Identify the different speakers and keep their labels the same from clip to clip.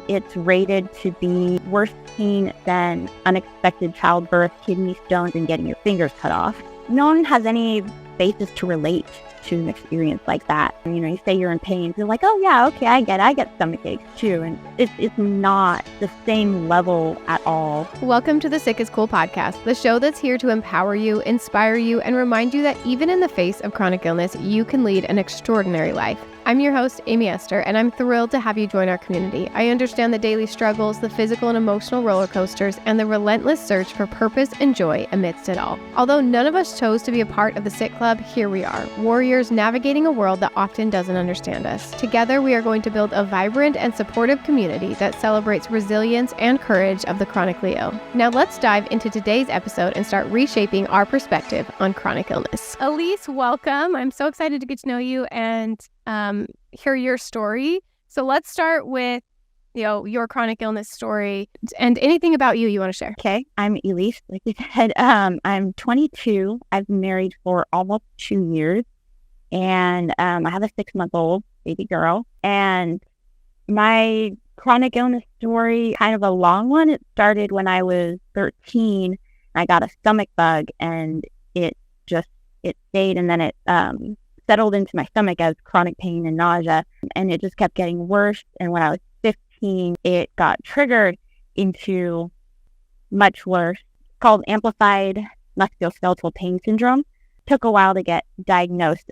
Speaker 1: It's rated to be worse pain than unexpected childbirth, kidney stones, and getting your fingers cut off. No one has any basis to relate to an experience like that. You say you're in pain, you're like, oh yeah, okay, I get stomach aches too. And it's not the same level at all.
Speaker 2: Welcome to the Sick is Cool podcast, the show that's here to empower you, inspire you, and remind you that even in the face of chronic illness, you can lead an extraordinary life. I'm your host, Aimee Esther, and I'm thrilled to have you join our community. I understand the daily struggles, the physical and emotional roller coasters, and the relentless search for purpose and joy amidst it all. Although none of us chose to be a part of the Sick Club, here we are, warriors navigating a world that often doesn't understand us. Together, we are going to build a vibrant and supportive community that celebrates resilience and courage of the chronically ill. Now let's dive into today's episode and start reshaping our perspective on chronic illness. Elise, welcome. I'm so excited to get to know you and hear your story. So let's start with, your chronic illness story and anything about you want to share.
Speaker 1: Okay, I'm Elise. Like you said, I'm 22. I've been married for almost 2 years, and I have a 6-month-old baby girl. And my chronic illness story, kind of a long one. It started when I was 13. I got a stomach bug, and it stayed, and then it settled into my stomach as chronic pain and nausea, and it just kept getting worse. And when I was 15, it got triggered into much worse. It's called amplified musculoskeletal pain syndrome. Took a while to get diagnosed.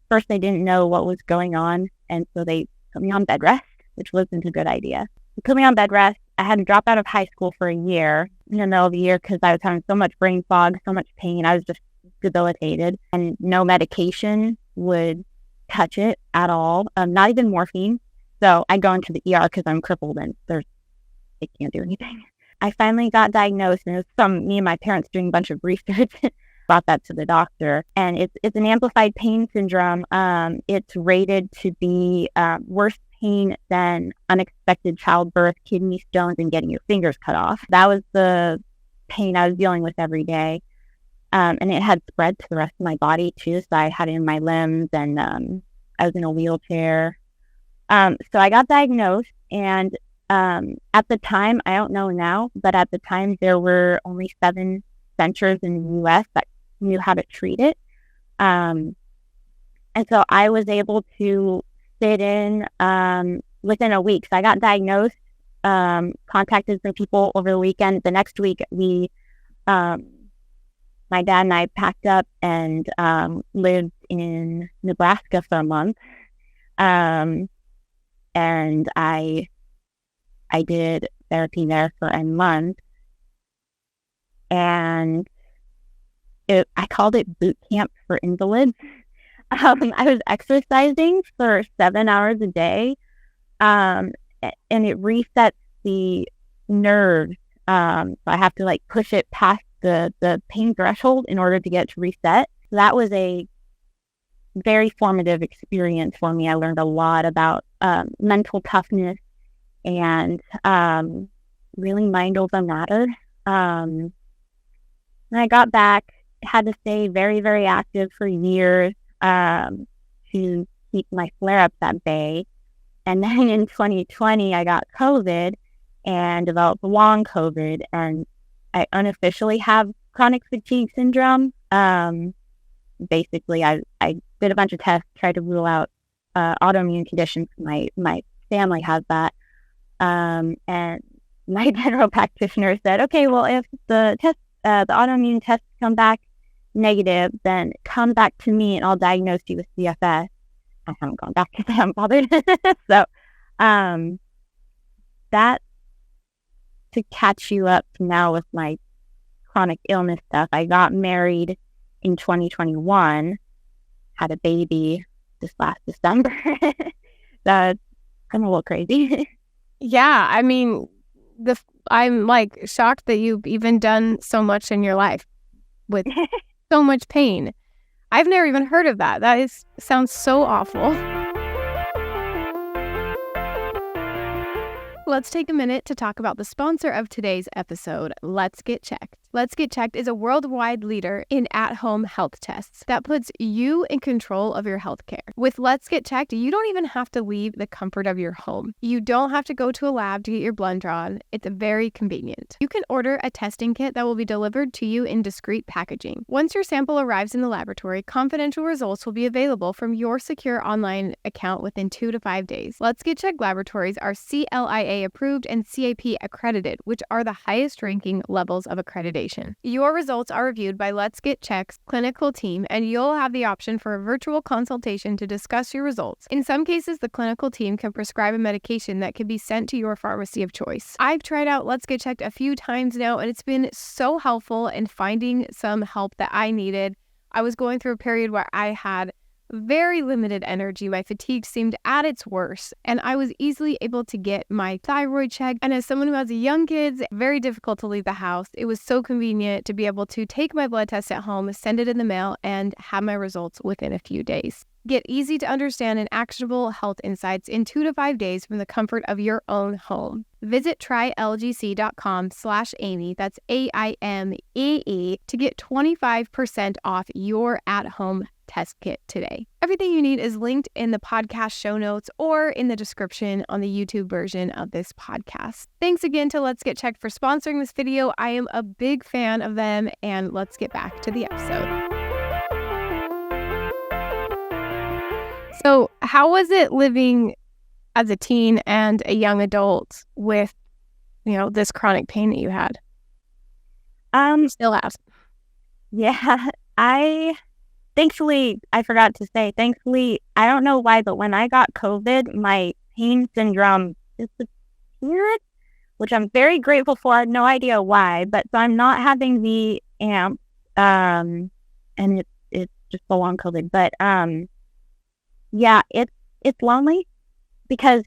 Speaker 1: First, they didn't know what was going on, and so they put me on bed rest, which wasn't a good idea. They put me on bed rest. I had to drop out of high school for a year, in the middle of the year, because I was having so much brain fog, so much pain. I was just debilitated, and no medication would touch it at all, not even morphine. So I go into the ER because I'm crippled and they can't do anything. I finally got diagnosed, and it was me and my parents doing a bunch of research, brought that to the doctor, and it's an amplified pain syndrome. It's rated to be worse pain than unexpected childbirth, kidney stones, and getting your fingers cut off. That was the pain I was dealing with every day. And it had spread to the rest of my body too. So I had it in my limbs, and I was in a wheelchair. So I got diagnosed, and at the time, I don't know now, but at the time there were only 7 centers in the U.S. that knew how to treat it. And so I was able to sit in within a week. So I got diagnosed, contacted some people over the weekend. The next week, my dad and I packed up and lived in Nebraska for a month. And I did therapy there for a month. And I called it boot camp for invalids. I was exercising for 7 hours a day. And it resets the nerves. So I have to push it past the pain threshold in order to get to reset. That was a very formative experience for me. I learned a lot about mental toughness and really mind over matter. When I got back, had to stay very, very active for years to keep my flare-ups at bay. And then in 2020, I got COVID and developed long COVID, and I unofficially have chronic fatigue syndrome. Basically, I did a bunch of tests, tried to rule out autoimmune conditions. My family has that. And my general practitioner said, okay, well, if the autoimmune tests come back negative, then come back to me and I'll diagnose you with CFS. I haven't gone back because I haven't bothered. So that, to catch you up now with my chronic illness stuff, I got married in 2021, had a baby this last December. That's kind of a little crazy.
Speaker 2: Yeah, I mean, I'm shocked that you've even done so much in your life with so much pain. I've never even heard of that. Sounds so awful. Let's take a minute to talk about the sponsor of today's episode, Let's Get Checked. Let's Get Checked is a worldwide leader in at-home health tests that puts you in control of your health care. With Let's Get Checked, you don't even have to leave the comfort of your home. You don't have to go to a lab to get your blood drawn. It's very convenient. You can order a testing kit that will be delivered to you in discreet packaging. Once your sample arrives in the laboratory, confidential results will be available from your secure online account within 2 to 5 days. Let's Get Checked laboratories are CLIA approved and CAP accredited, which are the highest ranking levels of accreditation. Your results are reviewed by Let's Get Checked's clinical team, and you'll have the option for a virtual consultation to discuss your results. In some cases, the clinical team can prescribe a medication that can be sent to your pharmacy of choice. I've tried out Let's Get Checked a few times now, and it's been so helpful in finding some help that I needed. I was going through a period where I had very limited energy. My fatigue seemed at its worst, and I was easily able to get my thyroid checked. And as someone who has young kids, very difficult to leave the house. It was so convenient to be able to take my blood test at home, send it in the mail, and have my results within a few days. Get easy to understand and actionable health insights in 2 to 5 days from the comfort of your own home. Visit trylgc.com/Aimee, that's AIMEE, to get 25% off your at-home test kit today. Everything you need is linked in the podcast show notes or in the description on the YouTube version of this podcast. Thanks again to Let's Get Checked for sponsoring this video. I am a big fan of them, and let's get back to the episode. So, how was it living as a teen and a young adult with, this chronic pain that you had? Still have.
Speaker 1: Yeah, Thankfully, I forgot to say, I don't know why, but when I got COVID, my pain syndrome disappeared, which I'm very grateful for. I had no idea why, but so I'm not having the amp, and it's just the long COVID. But yeah, it's lonely because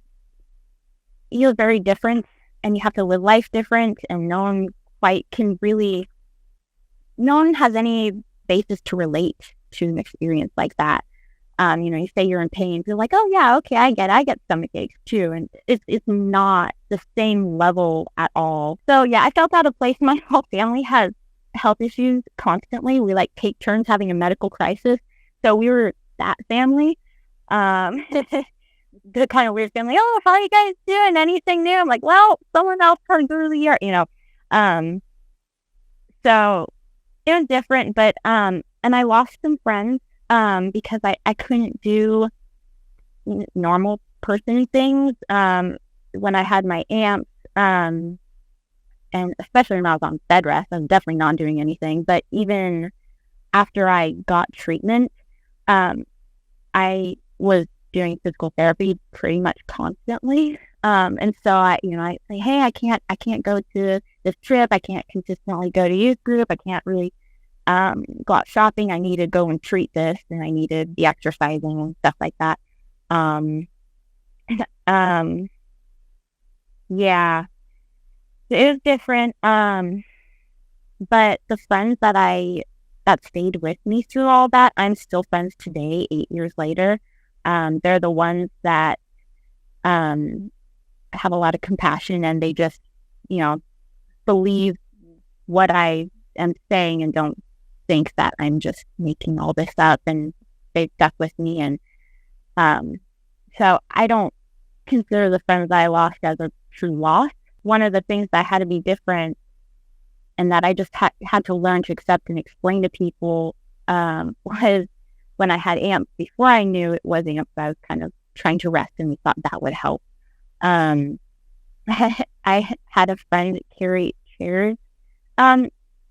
Speaker 1: you're very different, and you have to live life different, and no one has any basis to relate to an experience like that. You say you're in pain, you're like, oh yeah, okay, I get stomach aches too, and it's not the same level at all. So yeah, I felt out of place. My whole family has health issues constantly. We take turns having a medical crisis, so we were that family. The kind of weird family. Oh, how are you guys doing? Anything new? I'm like, well, someone else turned through the year, so it was different, but and I lost some friends because I couldn't do normal person things when I had my amps, and especially when I was on bed rest. I was definitely not doing anything. But even after I got treatment, I was doing physical therapy pretty much constantly. And so I say, hey, I can't go to this trip. I can't consistently go to youth group. I can't really go out shopping. I need to go and treat this, and I needed the exercising and stuff like that. Yeah, it was different. But the friends that stayed with me through all that, I'm still friends today, 8 years later. They're the ones that have a lot of compassion, and they just, believe what I am saying and don't think that I'm just making all this up, and they stuck with me. And so I don't consider the friends that I lost as a true loss. One of the things that had to be different, and that I just had to learn to accept and explain to people, was when I had amps. Before I knew it was amps, I was kind of trying to rest, and we thought that would help. I had a friend that carried chairs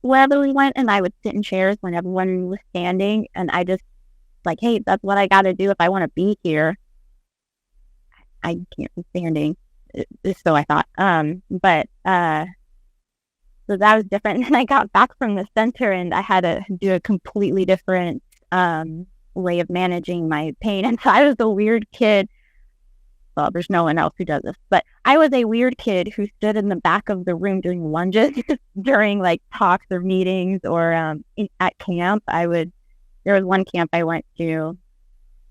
Speaker 1: wherever we went, and I would sit in chairs when everyone was standing, and I just hey, that's what I got to do if I want to be here. I can't be standing, so I thought. But so that was different. And then I got back from the center, and I had to do a completely different way of managing my pain. And so I was a weird kid. Well, there's no one else who does this, but I was a weird kid who stood in the back of the room doing lunges during talks or meetings, or at camp. There was one camp I went to,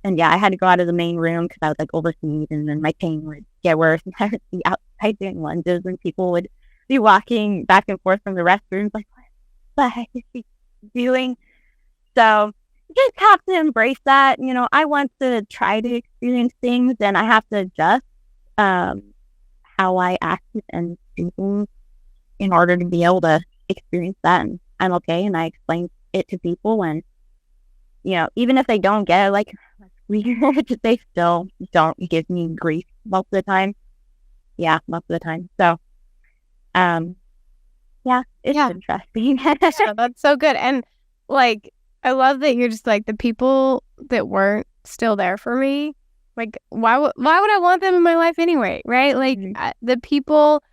Speaker 1: and yeah, I had to go out of the main room because I was overseas, and then my pain would get worse, and I would be outside doing lunges, and people would be walking back and forth from the restrooms what what I should be doing. So just have to embrace that. I want to try to experience things, and I have to adjust how I act and do things in order to be able to experience that. And I'm okay, and I explain it to people, and even if they don't get it, like weird, they still don't give me grief most of the time. Yeah, most of the time. So, yeah, it's interesting.
Speaker 2: Yeah, that's so good. And like, I love that you're just like, the people that weren't still there for me, like, why would I want them in my life anyway, right? Like, the people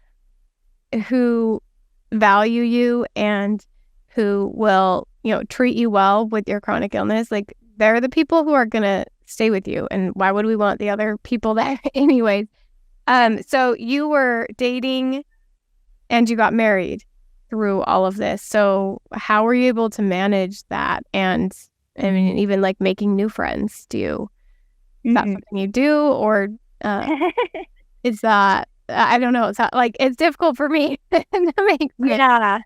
Speaker 2: who value you and who will, treat you well with your chronic illness, like, they're the people who are gonna stay with you. And why would we want the other people there anyways? So you were dating and you got married through all of this. So how were you able to manage that? And I mean, even like making new friends, is that something you do, or is that, I don't know, it's not, like, it's difficult for me to make friends.
Speaker 1: Yeah.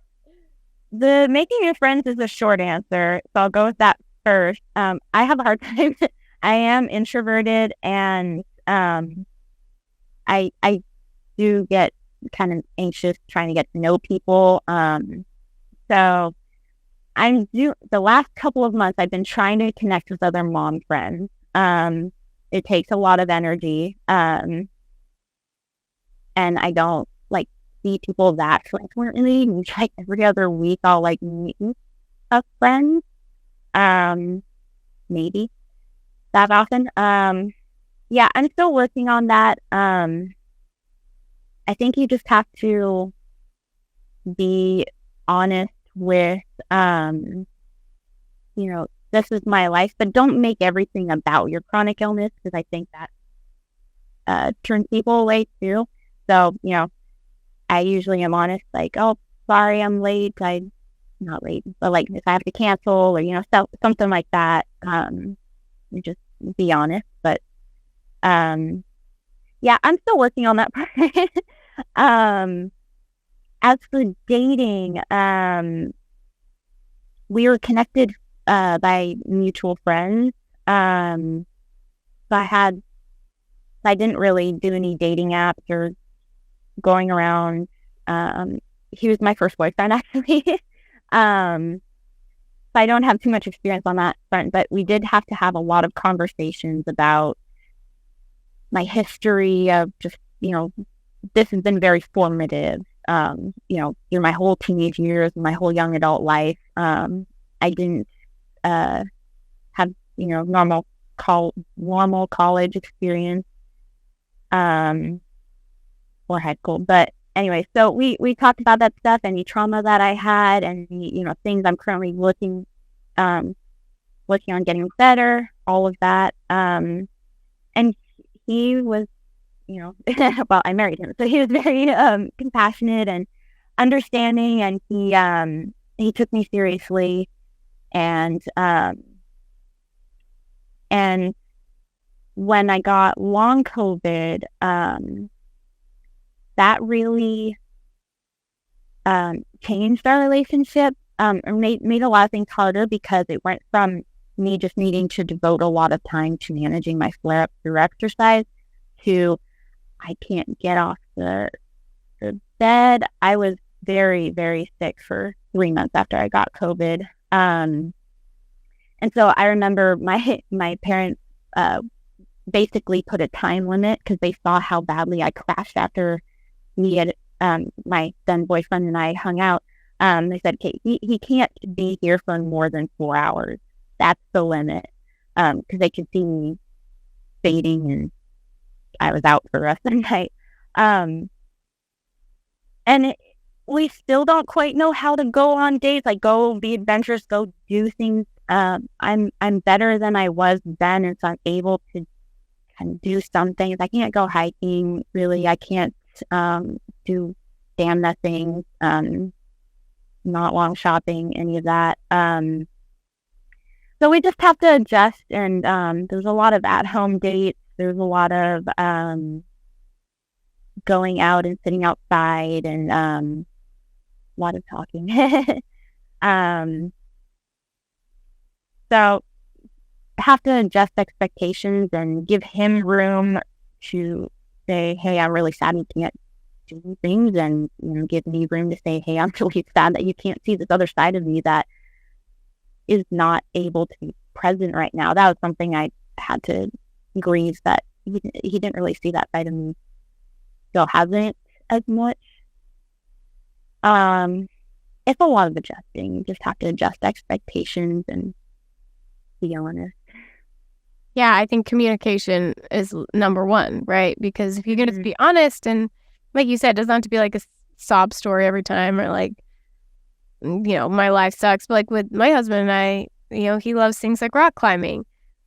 Speaker 1: The making new friends is a short answer, so I'll go with that first. I have a hard time. I am introverted, and I do get kind of anxious trying to get to know people. So the last couple of months I've been trying to connect with other mom friends. It takes a lot of energy. And I don't like see people that frequently. Like every other week I'll like meet a friend. Maybe that often. Yeah, I'm still working on that. I think you just have to be honest with, this is my life, but don't make everything about your chronic illness, because I think that turns people away too. So, I usually am honest, like, oh, sorry, I'm late. Not late, but like if I have to cancel, or, something like that. You just be honest. But, yeah, I'm still working on that part. As for dating, we were connected by mutual friends. So I didn't really do any dating apps or going around. He was my first boyfriend, actually. So I don't have too much experience on that front, but we did have to have a lot of conversations about my history of just, this has been very formative, through my whole teenage years, my whole young adult life. I didn't have, normal college experience or high school. But anyway, so we talked about that stuff, any trauma that I had, and, things I'm currently working on getting better, all of that. And he was, well, I married him, so he was very compassionate and understanding, and he took me seriously, and when I got long COVID, that really changed our relationship, and made a lot of things harder, because it went from me just needing to devote a lot of time to managing my flare-up through exercise to I can't get off the bed. I was very, very sick for 3 months after I got COVID. And so I remember my parents basically put a time limit, because they saw how badly I crashed after me and my then boyfriend and I hung out. They said, "Okay, he can't be here for more than 4 hours. That's the limit." Because they could see me fading, and I was out for the rest of the night. We still don't quite know how to go on dates, like go be adventurous, go do things. I'm better than I was then, and so I'm able to kind of do some things. I can't go hiking, really. I can't do damn nothing, not long shopping, any of that. So we just have to adjust, and there's a lot of at-home dates. There's a lot of going out and sitting outside, and a lot of talking. So I have to adjust expectations and give him room to say, hey, I'm really sad you can't do things, and give me room to say, hey, I'm really sad that you can't see this other side of me that is not able to be present right now. That was something I had to grieve, that he didn't really see that side of me, still hasn't as much. It's a lot of adjusting. You just have to adjust expectations and be honest.
Speaker 2: Yeah, I think communication is number one, right? Because if you're going to be honest, and like you said, it doesn't have to be like a sob story every time, or like, my life sucks. But like with my husband and I, he loves things like rock climbing,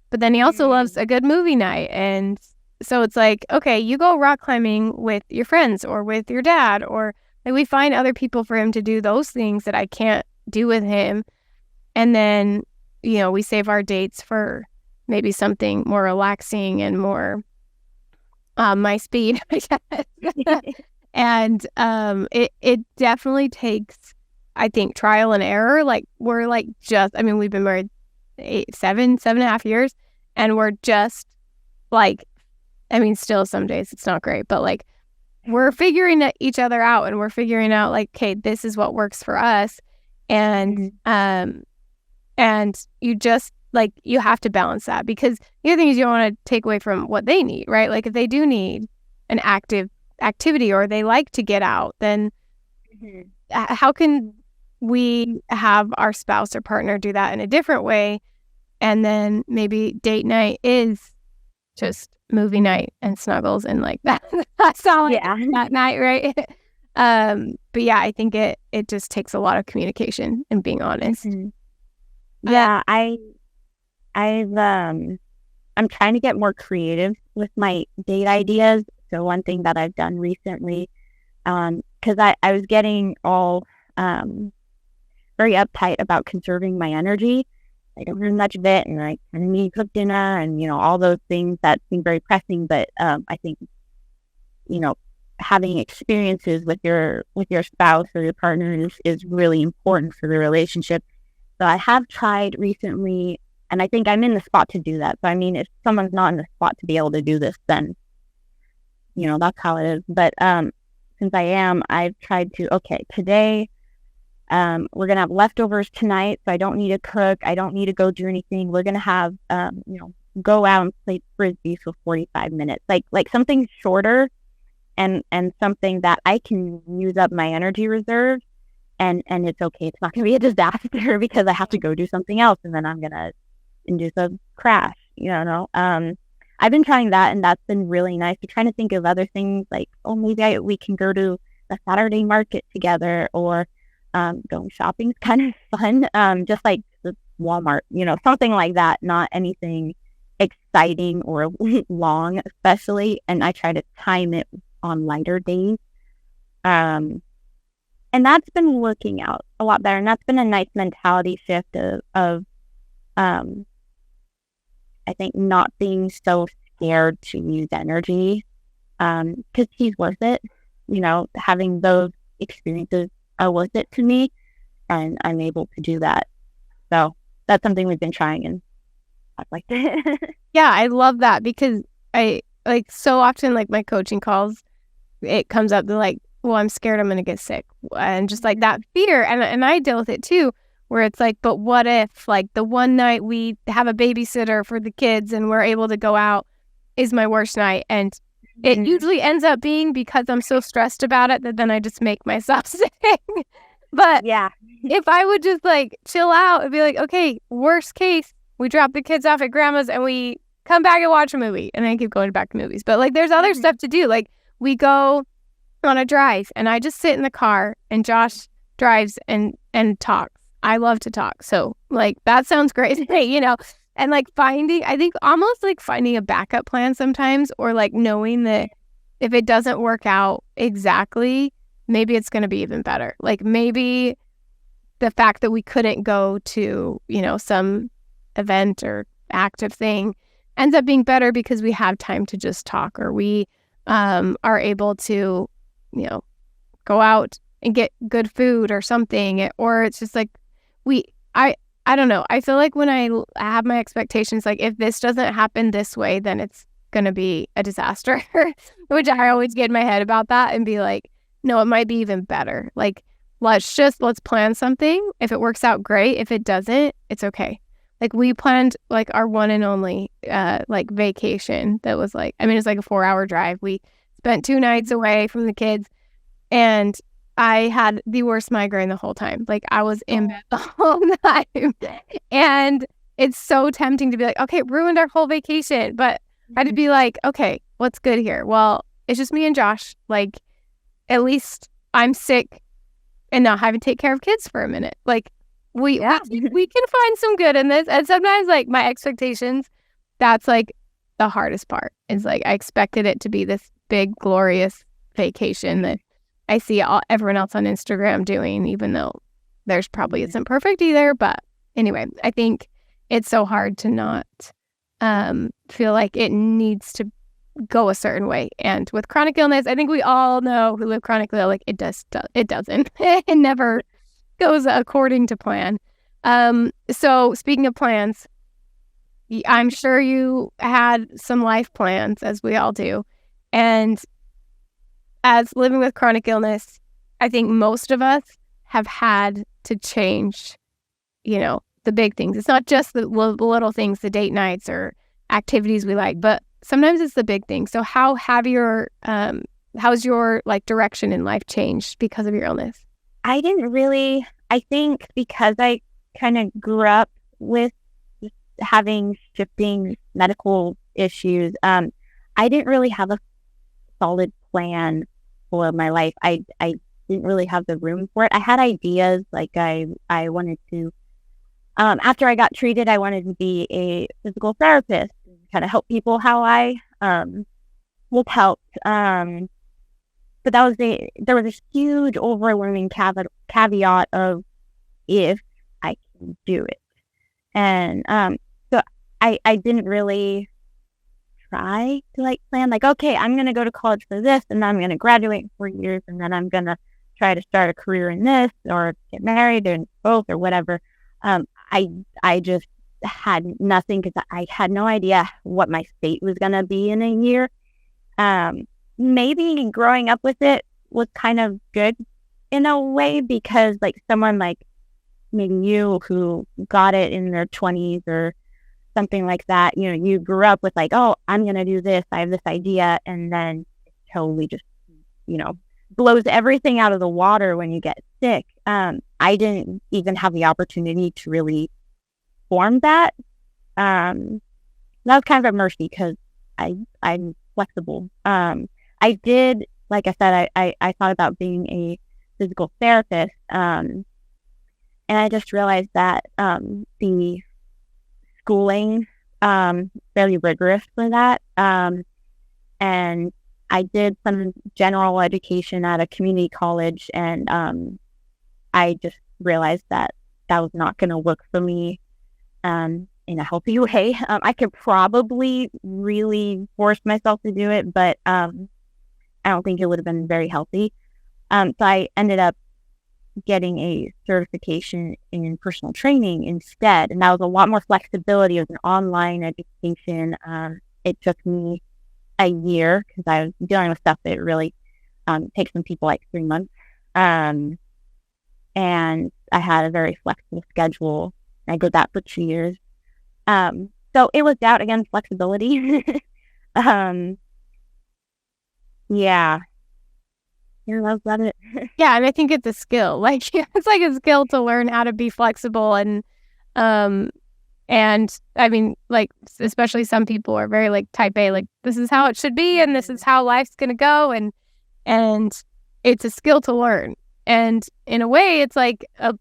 Speaker 2: but then he also loves a good movie night. And so it's like, okay, you go rock climbing with your friends or with your dad, or like we find other people for him to do those things that I can't do with him. And then, we save our dates for maybe something more relaxing and more my speed, I guess. And it definitely takes, I think, trial and error. Like we're like we've been married 7.5 years, and we're just like, still some days it's not great, but like we're figuring each other out, and we're figuring out like, okay, this is what works for us. And and you just like, you have to balance that, because the other thing is you don't want to take away from what they need, right? Like if they do need an active activity or they like to get out, then how can we have our spouse or partner do that in a different way? And then maybe date night is just movie night and snuggles and like that. That's all that night, right? But yeah, I think it just takes a lot of communication and being honest.
Speaker 1: Yeah, I'm trying to get more creative with my date ideas. So one thing that I've done recently, because I was getting all very uptight about conserving my energy. I don't have much of it, and I kind of need to cook dinner, and all those things that seem very pressing. But I think having experiences with your spouse or your partner is really important for the relationship. So I have tried recently, and I think I'm in the spot to do that. So if someone's not in the spot to be able to do this, then that's how it is. But since I am, I've tried to, okay, today we're gonna have leftovers tonight, so I don't need to cook, I don't need to go do anything. We're gonna have go out and play frisbee for 45 minutes, like something shorter and something that I can use up my energy reserve, and it's okay. It's not gonna be a disaster because I have to go do something else, and then I'm gonna induce a crash. I've been trying that, and that's been really nice. We're trying to think of other things, like, oh, maybe we can go to the Saturday market together, or going shopping is kind of fun. Just like the Walmart, something like that. Not anything exciting or long, especially. And I try to time it on lighter days. And that's been working out a lot better. And that's been a nice mentality shift of I think not being so scared to use energy, because he's worth it. Having those experiences are worth it to me, and I'm able to do that. So that's something we've been trying, and I like that.
Speaker 2: Yeah, I love that, because I like so often, like my coaching calls, it comes up to like, well, I'm scared I'm going to get sick, and just like that fear, and I deal with it too, where it's like, but what if like the one night we have a babysitter for the kids and we're able to go out is my worst night? And it usually ends up being because I'm so stressed about it that then I just make myself sick. But
Speaker 1: yeah,
Speaker 2: if I would just like chill out and be like, okay, worst case, we drop the kids off at grandma's and we come back and watch a movie, and I keep going back to movies. But like there's other stuff to do. Like we go on a drive and I just sit in the car and Josh drives and talks. I love to talk. So like that sounds great, and like I think almost like finding a backup plan sometimes, or like knowing that if it doesn't work out exactly, maybe it's going to be even better. Like maybe the fact that we couldn't go to, some event or active thing ends up being better because we have time to just talk, or we are able to, go out and get good food or something, or it's just like I don't know. I feel like when I have my expectations, like if this doesn't happen this way, then it's going to be a disaster, which I always get in my head about that and be like, no, it might be even better. Like, let's plan something. If it works out, great. If it doesn't, it's okay. Like we planned like our one and only like vacation that was like, I mean, it's like a 4-hour drive. We spent 2 nights away from the kids and I had the worst migraine the whole time. Like I was in bed the whole time. And it's so tempting to be like, okay, ruined our whole vacation. But I had to be like, okay, what's good here? Well, it's just me and Josh. Like at least I'm sick and not having to take care of kids for a minute. Like we can find some good in this. And sometimes like my expectations, that's like the hardest part. Is like I expected it to be this big, glorious vacation that I see everyone else on Instagram doing, even though theirs probably isn't perfect either. But anyway, I think it's so hard to not feel like it needs to go a certain way. And with chronic illness, I think we all know who live chronically, like it doesn't. It never goes according to plan. So speaking of plans, I'm sure you had some life plans, as we all do. And as living with chronic illness, I think most of us have had to change, the big things. It's not just the little things, the date nights or activities we like, but sometimes it's the big things. So how's your like direction in life changed because of your illness?
Speaker 1: I think because I kind of grew up with having shifting medical issues, I didn't really have a solid plan for my life. I didn't really have the room for it. I had ideas, like I wanted to, after I got treated, I wanted to be a physical therapist, kind of help people how I was helped. But there was this huge overwhelming caveat of if I can do it. And so I didn't really try to like plan like, okay, I'm going to go to college for this and then I'm going to graduate in 4 years and then I'm going to try to start a career in this or get married or both or whatever. I just had nothing because I had no idea what my state was going to be in a year. Maybe growing up with it was kind of good in a way because like someone like maybe you who got it in their 20s or something like that, you grew up with like, oh, I'm going to do this. I have this idea. And then it totally just, blows everything out of the water when you get sick. I didn't even have the opportunity to really form that. That was kind of a mercy because I'm flexible. I did, like I said, I thought about being a physical therapist. And I just realized that the schooling fairly rigorous for that. And I did some general education at a community college, and I just realized that was not going to work for me in a healthy way. I could probably really force myself to do it, but I don't think it would have been very healthy. So I ended up getting a certification in personal training instead, and that was a lot more flexibility. It was an online education. It took me a year because I was dealing with stuff that really takes some people like 3 months. And I had a very flexible schedule. I did that for 2 years. So it was doubt again, flexibility. Yeah. Yeah, that's about it.
Speaker 2: Yeah, and I think it's a skill. Like it's like a skill to learn how to be flexible and I mean, like especially some people are very like type A, like this is how it should be and this is how life's gonna go and it's a skill to learn. And in a way it's like a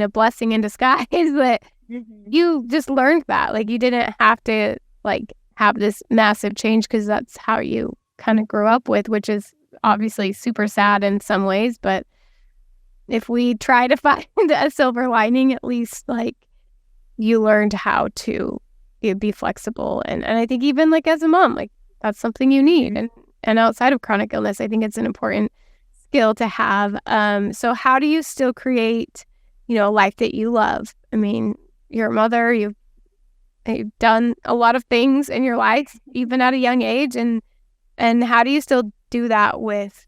Speaker 2: blessing in disguise that you just learned that. Like you didn't have to like have this massive change because that's how you kind of grew up with, which is obviously super sad in some ways, but if we try to find a silver lining, at least like you learned how to be flexible. And I think even like as a mom, like that's something you need. And outside of chronic illness, I think it's an important skill to have. So how do you still create a life that you love. I mean, you're a mother, you've done a lot of things in your life, even at a young age. And how do you still do that with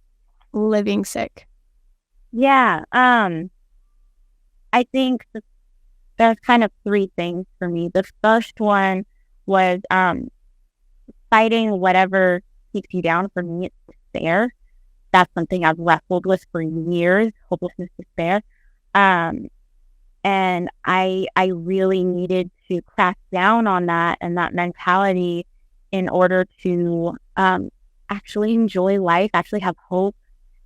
Speaker 2: living sick?
Speaker 1: Yeah. I think there's kind of three things for me. The first one was fighting whatever keeps you down. For me, it's despair. That's something I've wrestled with for years, hopelessness, despair. And I really needed to crack down on that and that mentality in order to actually enjoy life, actually have hope,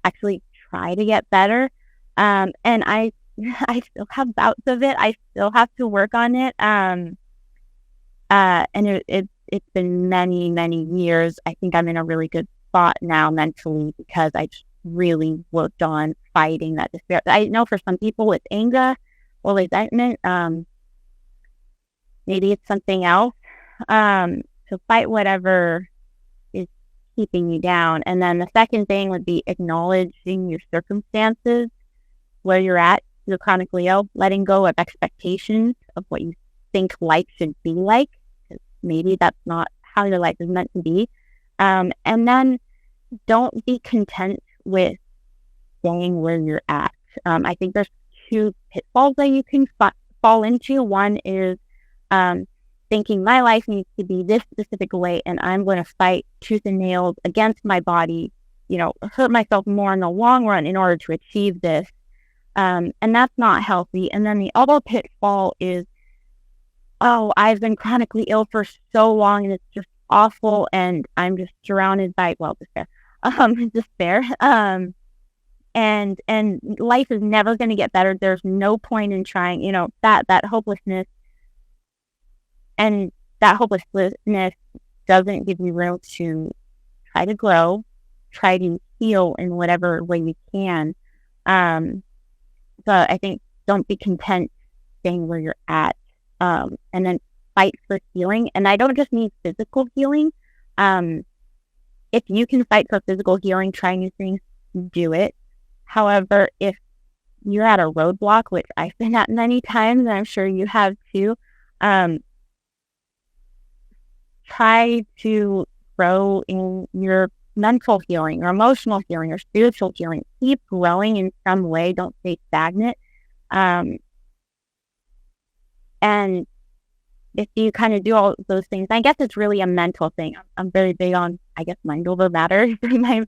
Speaker 1: actually try to get better. And I still have bouts of it. I still have to work on it. And it's been many, many years. I think I'm in a really good spot now mentally because I just really worked on fighting that despair. I know for some people with anger or resentment, maybe it's something else. So fight whatever is keeping you down. And then the second thing would be acknowledging your circumstances, where you're at. You're chronically ill, letting go of expectations of what you think life should be like. Maybe that's not how your life is meant to be. And then don't be content with staying where you're at. I think there's two pitfalls that you can fall into. One is thinking my life needs to be this specific way and I'm going to fight tooth and nails against my body, hurt myself more in the long run in order to achieve this. And that's not healthy. And then the other pitfall is, I've been chronically ill for so long and it's just awful and I'm just surrounded by, despair. Despair. And life is never going to get better. There's no point in trying, that hopelessness. And that hopelessness doesn't give you room to try to grow, try to heal in whatever way you can. So I think don't be content staying where you're at. And then fight for healing. And I don't just mean physical healing. If you can fight for physical healing, try new things, do it. However, if you're at a roadblock, which I've been at many times, and I'm sure you have too, try to grow in your mental healing, or emotional healing, or spiritual healing. Keep growing in some way. Don't stay stagnant. And if you kind of do all those things, I guess it's really a mental thing. I'm very big on, mind over matter through my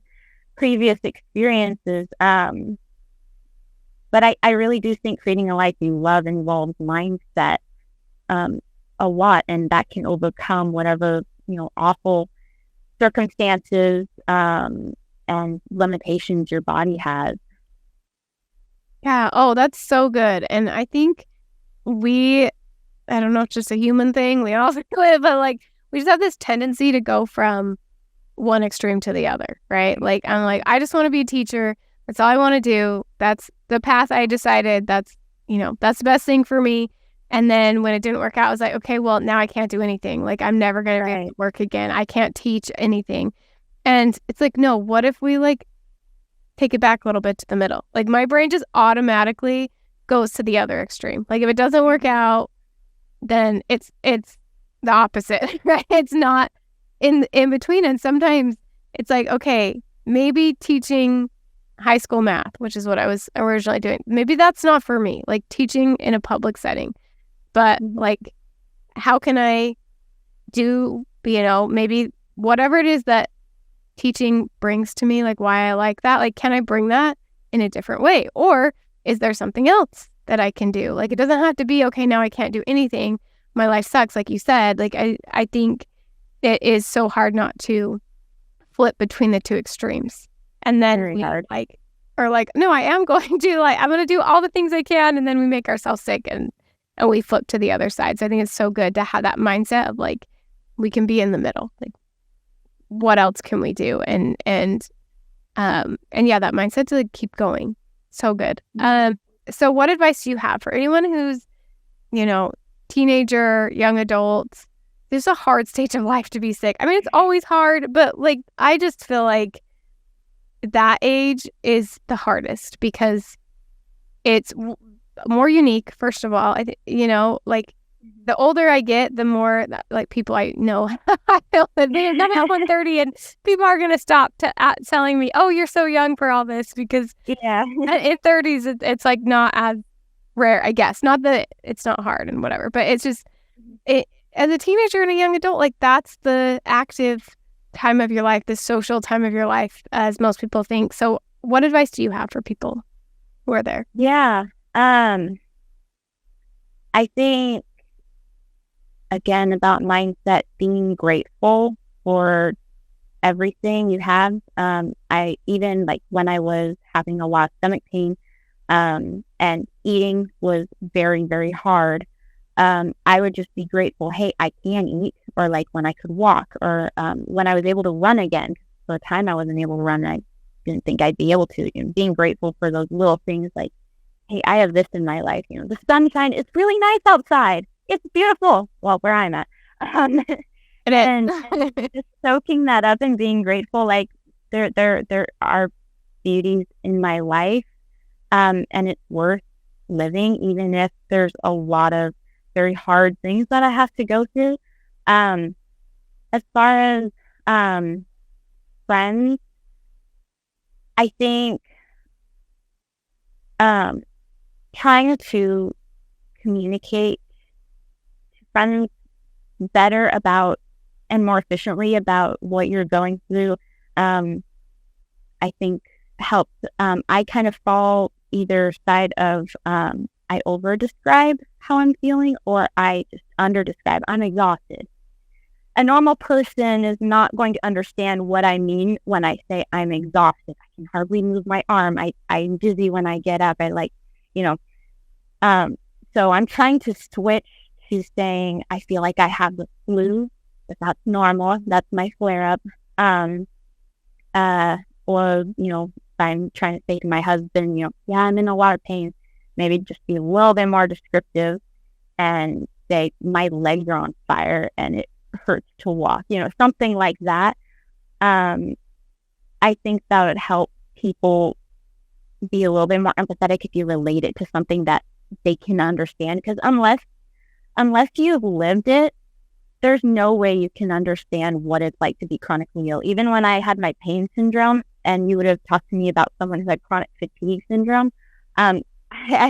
Speaker 1: previous experiences. But I really do think creating a life you love involves mindset a lot, and that can overcome whatever, awful circumstances and limitations your body has.
Speaker 2: Yeah. Oh, that's so good. And I think I don't know if it's just a human thing, we all do it, but we just have this tendency to go from one extreme to the other, right? I just want to be a teacher. That's all I want to do. That's the path I decided. That's the best thing for me. And then when it didn't work out, I was like, okay, well, now I can't do anything. I'm never going to be able to work again. I can't teach anything. And it's no, what if we take it back a little bit to the middle? My brain just automatically goes to the other extreme. If it doesn't work out, then it's the opposite, right? It's not in between. And sometimes it's okay, maybe teaching high school math, which is what I was originally doing, maybe that's not for me, teaching in a public setting. But how can I do, maybe whatever it is that teaching brings to me, why I like that, can I bring that in a different way? Or is there something else that I can do? It doesn't have to be, okay, now I can't do anything, my life sucks, like you said. I think it is so hard not to flip between the two extremes. And then no, I am going to, I'm going to do all the things I can, and then we make ourselves sick and we flip to the other side. So I think it's so good to have that mindset of we can be in the middle. What else can we do? And yeah, that mindset to keep going. So good. So what advice do you have for anyone who's, teenager, young adults? There's a hard stage of life to be sick. I mean, it's always hard, but I just feel that age is the hardest because it's more unique, first of all. Like the older I get, the more like people I know, I feel that I'm at 130 and people are going to stop telling me, oh, you're so young for all this, because in 30s, it's like not as rare, I guess. Not that it's not hard and whatever, but it's just, as a teenager and a young adult, like that's the active time of your life, the social time of your life, as most people think. So what advice do you have for people who are there?
Speaker 1: Yeah. I think, again, about mindset, being grateful for everything you have. I even, like, when I was having a lot of stomach pain, and eating was very, very hard, I would just be grateful, hey, I can eat, or like when I could walk, or when I was able to run again. For a time I wasn't able to run, and I didn't think I'd be able to. Being grateful for those little things, like, hey, I have this in my life. The sunshine, it's really nice outside. It's beautiful. Well, where I'm at. And just soaking that up and being grateful, like there are beauties in my life, and it's worth living, even if there's a lot of very hard things that I have to go through. As far as friends, I think trying to communicate to friends better about and more efficiently about what you're going through, I think helps. I kind of fall either side of I over describe how I'm feeling, or I just under describe. I'm exhausted. A normal person is not going to understand what I mean when I say I'm exhausted. I can hardly move my arm. I'm dizzy when I get up. So I'm trying to switch to saying I feel like I have the flu. If that's normal, that's my flare up. Or I'm trying to say to my husband, yeah, I'm in a lot of pain. Maybe just be a little bit more descriptive and say my legs are on fire and it hurts to walk. Something like that. I think that would help people be a little bit more empathetic if you relate it to something that they can understand. Because unless you've lived it, there's no way you can understand what it's like to be chronically ill. Even when I had my pain syndrome, and you would have talked to me about someone who had chronic fatigue syndrome, I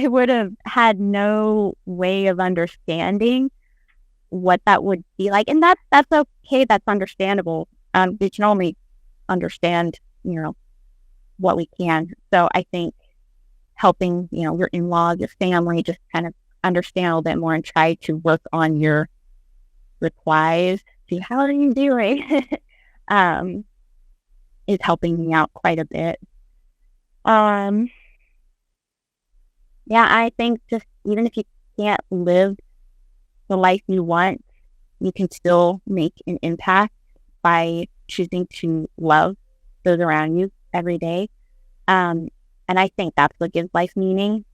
Speaker 1: would have had no way of understanding what that would be like. And that's okay. That's understandable. We can only understand, what we can. So I think helping, your in-laws, your family, just kind of understand a little bit more and try to work on your replies to how are you doing is helping me out quite a bit. Yeah, I think just even if you can't live the life you want, you can still make an impact by choosing to love those around you every day. And I think that's what gives life meaning,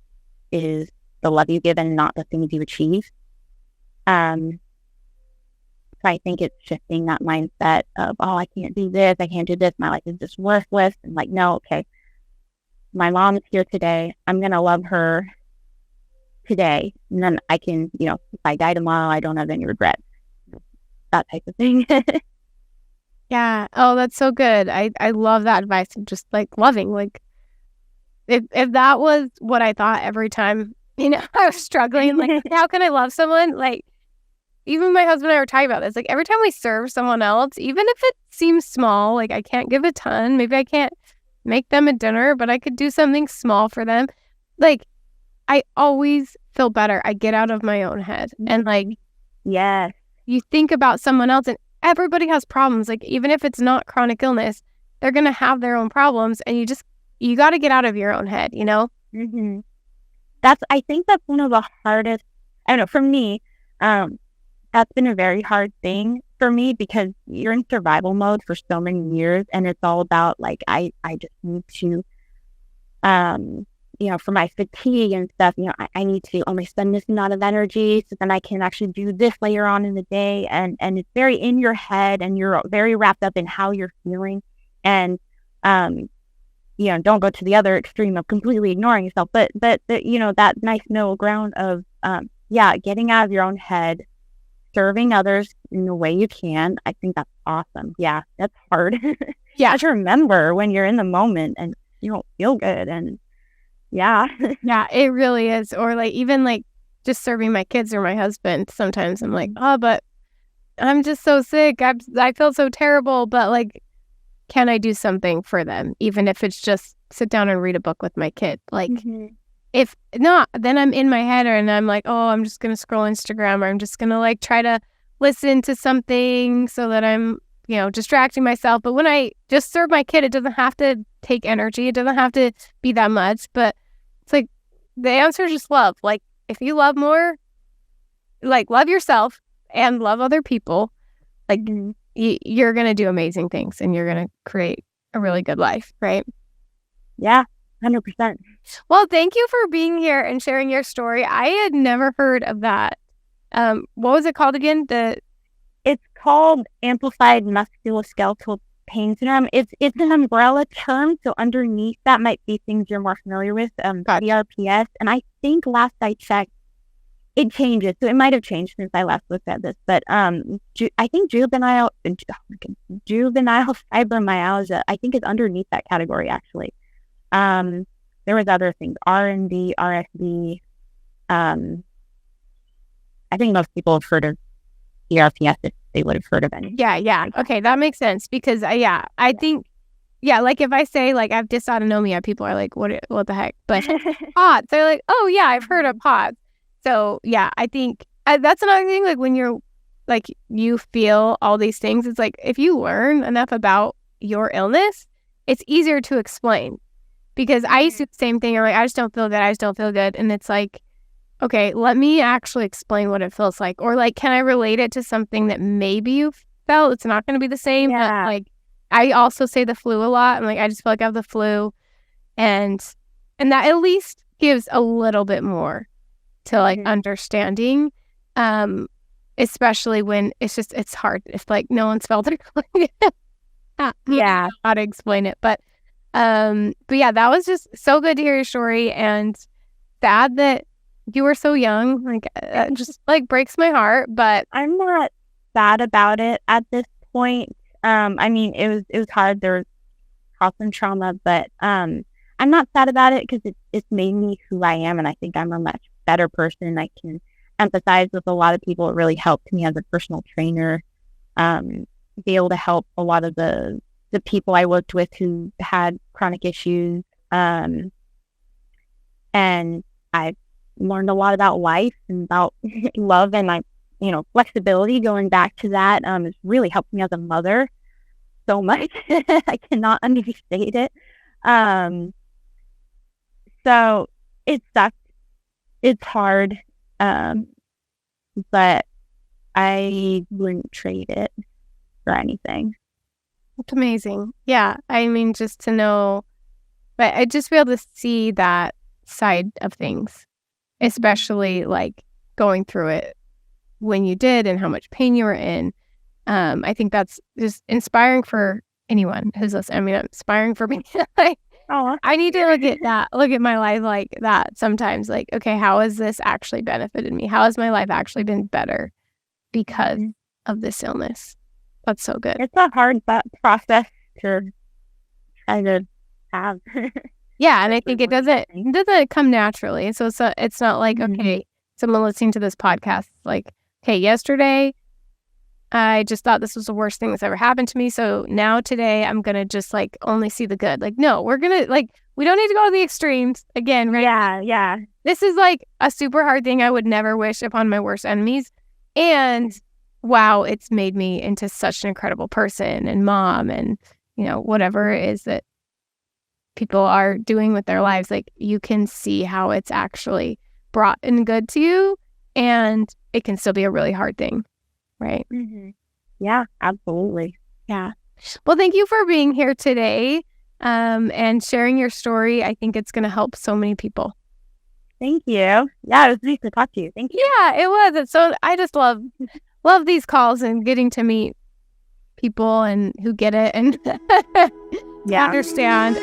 Speaker 1: is the love you give and not the things you achieve. So I think it's shifting that mindset of, oh, I can't do this, my life is just worthless. And like, no, okay, my mom is here today. I'm going to love her today. And then I can, if I die tomorrow, I don't have any regrets. That type of thing.
Speaker 2: Yeah. Oh, that's so good. I love that advice of just like loving. Like if that was what I thought every time, I was struggling, like, how can I love someone? Like, even my husband and I were talking about this. Like, every time we serve someone else, even if it seems small, like I can't give a ton, maybe I can't make them a dinner, but I could do something small for them. Like, I always feel better. I get out of my own head. And like,
Speaker 1: yes,
Speaker 2: you think about someone else, and everybody has problems. Like, even if it's not chronic illness, they're going to have their own problems. And you got to get out of your own head,
Speaker 1: Mm-hmm. I think that's one of the hardest, I don't know, for me, that's been a very hard thing for me, because you're in survival mode for so many years, and it's all about like, I just need to, for my fatigue and stuff, I need to only spend this amount of energy so then I can actually do this later on in the day. And it's very in your head, and you're very wrapped up in how you're feeling. And don't go to the other extreme of completely ignoring yourself, but that nice middle ground of, getting out of your own head, serving others in the way you can. I think that's awesome. Yeah, that's hard.
Speaker 2: Yeah.
Speaker 1: To remember when you're in the moment and you don't feel good. And yeah.
Speaker 2: Yeah, it really is. Or like, even like just serving my kids or my husband. Sometimes I'm like, oh, but I'm just so sick. I feel so terrible. But like, can I do something for them? Even if it's just sit down and read a book with my kid. Like, if not, then I'm in my head and I'm like, oh, I'm just going to scroll Instagram, or I'm just going to like try to listen to something so that I'm, distracting myself. But when I just serve my kid, it doesn't have to take energy. It doesn't have to be that much. But it's like the answer is just love. Like, if you love more, like love yourself and love other people, like you're going to do amazing things and you're going to create a really good life, right?
Speaker 1: Yeah, 100%.
Speaker 2: Well, thank you for being here and sharing your story. I had never heard of that. What was it called again?
Speaker 1: It's called amplified musculoskeletal pain syndrome. It's an umbrella term, so underneath that might be things you're more familiar with, PRPS. And I think last I checked, it changes. So it might have changed since I last looked at this. But I think juvenile fibromyalgia, I think, is underneath that category, actually. There was other things, RND, RSD. I think most people have heard of PRPS if they would have heard of it.
Speaker 2: Yeah. Okay, that makes sense because I think, like if I say like I have dysautonomia, people are like, what the heck? But POTS, they're like, oh yeah, I've heard of POTS. So yeah, I think that's another thing. Like when you're like you feel all these things, it's like if you learn enough about your illness, it's easier to explain. Because I used to do the same thing. I'm like, I just don't feel good. And it's like, okay, let me actually explain what it feels like. Or like, can I relate it to something that maybe you felt? It's not going to be the same.
Speaker 1: Yeah.
Speaker 2: But like, I also say the flu a lot. I'm like, I just feel like I have the flu. And that at least gives a little bit more to like understanding. Especially when it's hard. If like no one's felt it.
Speaker 1: Yeah.
Speaker 2: How to explain it. But yeah, that was just so good to hear your story, and sad that you were so young. Like, it just like breaks my heart. But
Speaker 1: I'm not sad about it at this point. I mean, it was hard. There was constant trauma, but I'm not sad about it because it's made me who I am, and I think I'm a much better person. I can empathize with a lot of people. It really helped me as a personal trainer, be able to help a lot of the people I worked with who had chronic issues. And I learned a lot about life and about love and flexibility. Going back to that, it's really helped me as a mother so much. I cannot understate it. So it sucked. It's hard. But I wouldn't trade it for anything.
Speaker 2: It's amazing. Yeah. I mean, just to know, but I just be able to see that side of things, especially like going through it when you did and how much pain you were in. I think that's just inspiring for anyone who's listening. I mean, inspiring for me. Like, I need to look at my life like that sometimes. Like, okay, how has this actually benefited me? How has my life actually been better because of this illness? That's so good.
Speaker 1: It's a hard process to try to have.
Speaker 2: Yeah, and I think it doesn't come naturally. So it's not like, okay, someone listening to this podcast, like, okay, yesterday I just thought this was the worst thing that's ever happened to me. So now today I'm going to just like only see the good. Like, no, we're going to like, we don't need to go to the extremes again, right?
Speaker 1: Yeah.
Speaker 2: This is like a super hard thing I would never wish upon my worst enemies. And wow, it's made me into such an incredible person and mom and, whatever it is that people are doing with their lives. Like, you can see how it's actually brought in good to you, and it can still be a really hard thing, right?
Speaker 1: Yeah, absolutely.
Speaker 2: Yeah. Well, thank you for being here today and sharing your story. I think it's going to help so many people.
Speaker 1: Thank you. Yeah, it was nice to talk to you. Thank you.
Speaker 2: Yeah, it was. So I just love these calls and getting to meet people and who get it and understand.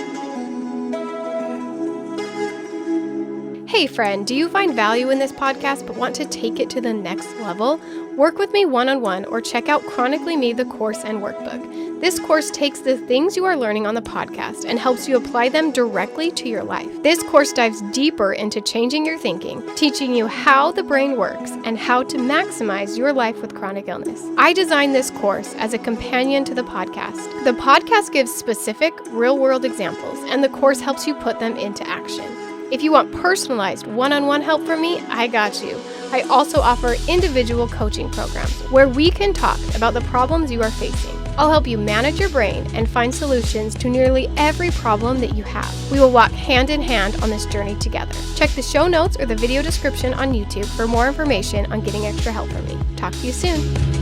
Speaker 2: Hey friend, do you find value in this podcast but want to take it to the next level? Work with me one-on-one or check out Chronically Me, the course and workbook. This course takes the things you are learning on the podcast and helps you apply them directly to your life. This course dives deeper into changing your thinking, teaching you how the brain works and how to maximize your life with chronic illness. I designed this course as a companion to the podcast. The podcast gives specific, real-world examples, and the course helps you put them into action. If you want personalized one-on-one help from me, I got you. I also offer individual coaching programs where we can talk about the problems you are facing. I'll help you manage your brain and find solutions to nearly every problem that you have. We will walk hand in hand on this journey together. Check the show notes or the video description on YouTube for more information on getting extra help from me. Talk to you soon.